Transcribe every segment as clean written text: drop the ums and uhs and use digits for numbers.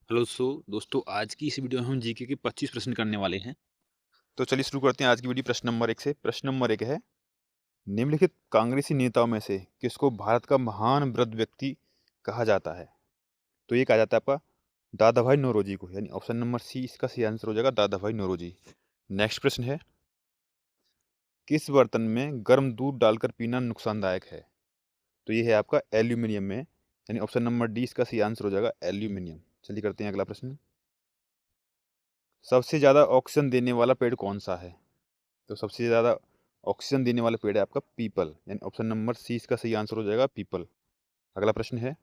Hello दोस्तों, आज की इस वीडियो में हम जीके के 25 प्रश्न करने वाले हैं। तो चलिए शुरू करते हैं आज की वीडियो प्रश्न नंबर 1 से। प्रश्न नंबर 1 है, निम्नलिखित कांग्रेसी नेताओं में से किसको भारत का महान वृद्ध व्यक्ति कहा जाता है? तो ये कहा जाता है आपका दादा भाई नौरोजी को, यानी ऑप्शन नंबर सी इसका सही आंसर हो जाएगा, दादा भाई नौरोजी। नेक्स्ट प्रश्न है, किस बर्तन में गर्म दूध डालकर पीना नुकसानदायक है? तो ये है आपका एल्यूमिनियम में, यानी ऑप्शन नंबर डी इसका सही आंसर हो जाएगा, एल्यूमिनियम। चलिए करते हैं अगला प्रश्न। सबसे ज्यादा ऑक्सीजन देने वाला पेड़ कौन सा है? तो सबसे ज़्यादा ऑक्सीजन देने वाला पेड़ है आपका पीपल, यानी ऑप्शन नंबर सी इसका सही आंसर हो जाएगा, पीपल। अगला प्रश्न है,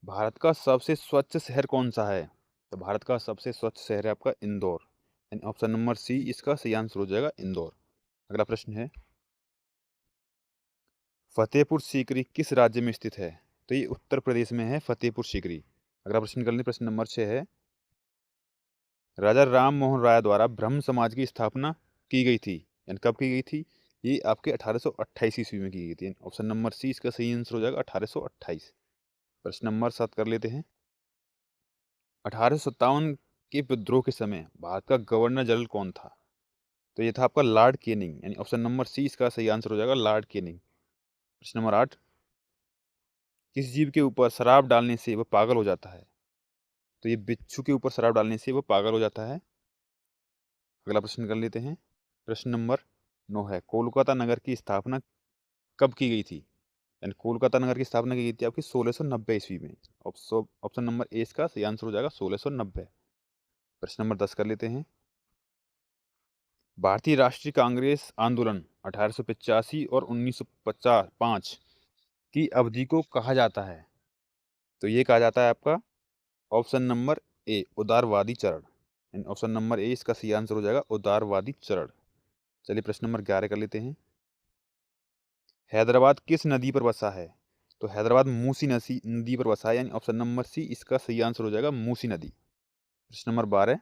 भारत का सबसे स्वच्छ शहर कौन सा है? तो भारत का सबसे स्वच्छ शहर है आपका इंदौर, यानी ऑप्शन नंबर सी इसका सही आंसर हो जाएगा, इंदौर। अगला प्रश्न है, फतेहपुर सीकरी किस राज्य में स्थित है? तो ये उत्तर प्रदेश में है, फतेहपुर सीकरी। अगला प्रश्न कर लें, प्रश्न नंबर 6 है, राजा राम मोहन राय द्वारा ब्रह्म समाज की स्थापना की गई थी, यानी कब की गई थी? ये आपके 1828 ईस्वी में की गई थी। ऑप्शन नंबर सी इसका सही आंसर हो जाएगा, 1828। प्रश्न नंबर 7 कर लेते हैं, 1857 के विद्रोह के समय भारत का गवर्नर जनरल कौन था? तो ये था आपका लॉर्ड केनिंग, यानी ऑप्शन नंबर सी इसका सही आंसर हो जाएगा, लॉर्ड केनिंग। प्रश्न नंबर 8, किस जीव के ऊपर शराब डालने से वह पागल हो जाता है? तो ये बिच्छू के ऊपर शराब डालने से वह पागल हो जाता है। अगला प्रश्न कर लेते हैं, प्रश्न नंबर 9 है, कोलकाता नगर की स्थापना कब की गई थी? यानी कोलकाता नगर की स्थापना की गई थी आपकी 1690 ईस्वी में। ऑप्शन नंबर ए इसका सही आंसर हो जाएगा, 1690। प्रश्न नंबर 10 कर लेते हैं, भारतीय राष्ट्रीय कांग्रेस आंदोलन 1885 और 1955 की अवधि को कहा जाता है? तो ये कहा जाता है आपका ऑप्शन नंबर ए, उदारवादी चरण, यानी ऑप्शन नंबर ए इसका सही आंसर हो जाएगा, उदारवादी चरण। चलिए प्रश्न नंबर 11 कर लेते हैं, हैदराबाद किस नदी पर बसा है? तो हैदराबाद मूसी नदी नदी पर बसा है, यानी ऑप्शन नंबर सी इसका सही आंसर हो जाएगा, मूसी नदी। प्रश्न नंबर 12,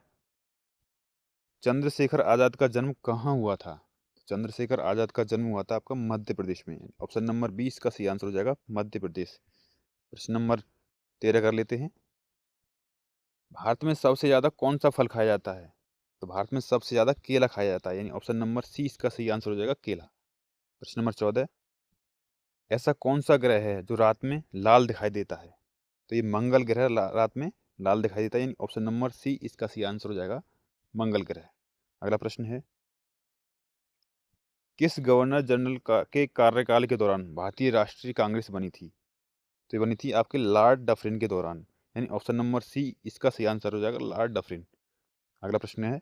चंद्रशेखर आजाद का जन्म कहाँ हुआ था? चंद्रशेखर आजाद का जन्म हुआ था आपका मध्य प्रदेश में, ऑप्शन नंबर बी इसका सही आंसर हो जाएगा, मध्य प्रदेश। प्रश्न नंबर 13 कर लेते हैं, भारत में सबसे ज्यादा कौन सा फल खाया जाता है? तो भारत में सबसे ज्यादा केला खाया जाता है, यानी ऑप्शन नंबर सी इसका सही आंसर हो जाएगा, केला। प्रश्न नंबर 14, ऐसा कौन सा ग्रह है जो रात में लाल दिखाई देता है? तो ये मंगल ग्रह रात में लाल दिखाई देता है, यानी ऑप्शन नंबर सी इसका सही आंसर हो जाएगा, मंगल ग्रह। अगला प्रश्न है, किस गवर्नर जनरल के कार्यकाल के दौरान भारतीय राष्ट्रीय कांग्रेस बनी थी? तो ये बनी थी आपके लॉर्ड डफरिन के दौरान, यानी ऑप्शन नंबर सी इसका सही आंसर हो जाएगा, लॉर्ड डफरिन। अगला प्रश्न है,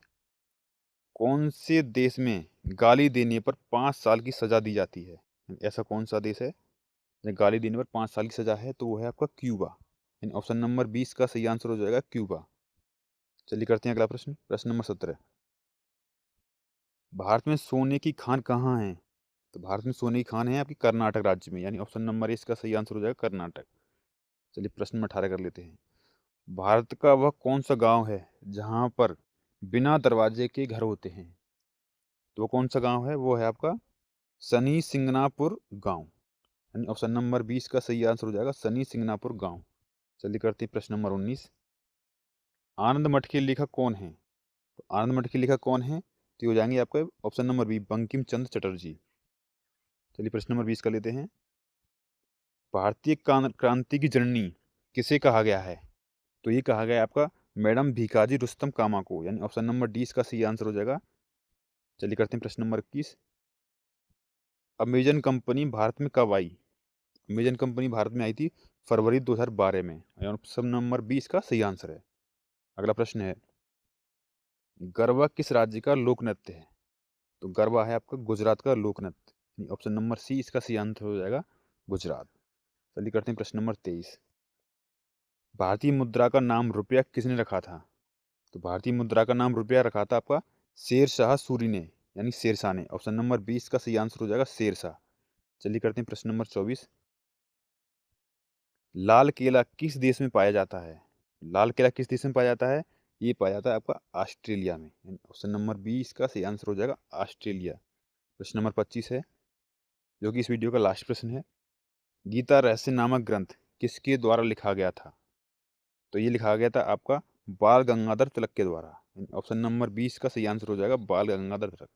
कौन से देश में गाली देने पर 5 साल की सजा दी जाती है? ऐसा कौन सा देश है जहाँ गाली देने पर 5 साल की सजा है? तो वो है आपका क्यूबा, यानी ऑप्शन नंबर 20 का सही आंसर हो जाएगा, क्यूबा। चलिए करते हैं अगला प्रश्न, प्रश्न नंबर 17, भारत में सोने की खान कहाँ है? तो भारत में सोने की खान है आपकी कर्नाटक राज्य में, यानी ऑप्शन नंबर इसका सही आंसर हो जाएगा, कर्नाटक। चलिए प्रश्न नंबर 18 कर लेते हैं, भारत का वह कौन सा गांव है जहां पर बिना दरवाजे के घर होते हैं? तो वो कौन सा गांव है? वो है आपका सनी सिंगनापुर गांव, यानी ऑप्शन नंबर 20 का सही आंसर हो जाएगा, सनी सिंगनापुर गांव। चलिए करते हैं प्रश्न नंबर 19, आनंद मठ के लेखक कौन है? तो आनंद मठ के लेखक कौन है? तो ये हो जाएंगे आपका option number B, Bankim Chandra Chatterjee. चलिए प्रश्न नंबर 20 कर लेते हैं, भारतीय क्रांति की जननी किसे कहा गया है? तो ये कहा गया है आपका मैडम भीकाजी रुस्तम कामा को, यानी ऑप्शन नंबर डी इसका सही आंसर हो जाएगा। चलिए करते हैं प्रश्न नंबर 21, अमेजन कंपनी भारत में कब आई? अमेजन कंपनी भारत में आई थी फरवरी 2012 में, यानी ऑप्शन नंबर 20 का सही आंसर है। अगला प्रश्न है, गरबा किस राज्य का लोक नृत्य है? तो गरबा है आपका गुजरात का लोक नृत्य, यानी ऑप्शन नंबर सी इसका सही आंसर हो जाएगा, गुजरात। चलिए करते हैं प्रश्न नंबर 23, भारतीय मुद्रा का नाम रुपया किसने रखा था? तो भारतीय मुद्रा का नाम रुपया रखा था आपका शेर शाह सूरी ने, यानी शेरशाह ने। ऑप्शन नंबर 20 का सही आंसर हो जाएगा, शेरशाह। चलिए करते हैं प्रश्न नंबर 24, लाल केला किस देश में पाया जाता है? लाल केला किस देश में पाया जाता है? ये पाया जाता है आपका ऑस्ट्रेलिया में, यानी ऑप्शन नंबर 20 का सही आंसर हो जाएगा, ऑस्ट्रेलिया। प्रश्न नंबर 25 है, जो कि इस वीडियो का लास्ट प्रश्न है, गीता रहस्य नामक ग्रंथ किसके द्वारा लिखा गया था? तो ये लिखा गया था आपका बाल गंगाधर तिलक के द्वारा। ऑप्शन नंबर 20 का सही आंसर हो जाएगा बाल गंगाधर तिलक।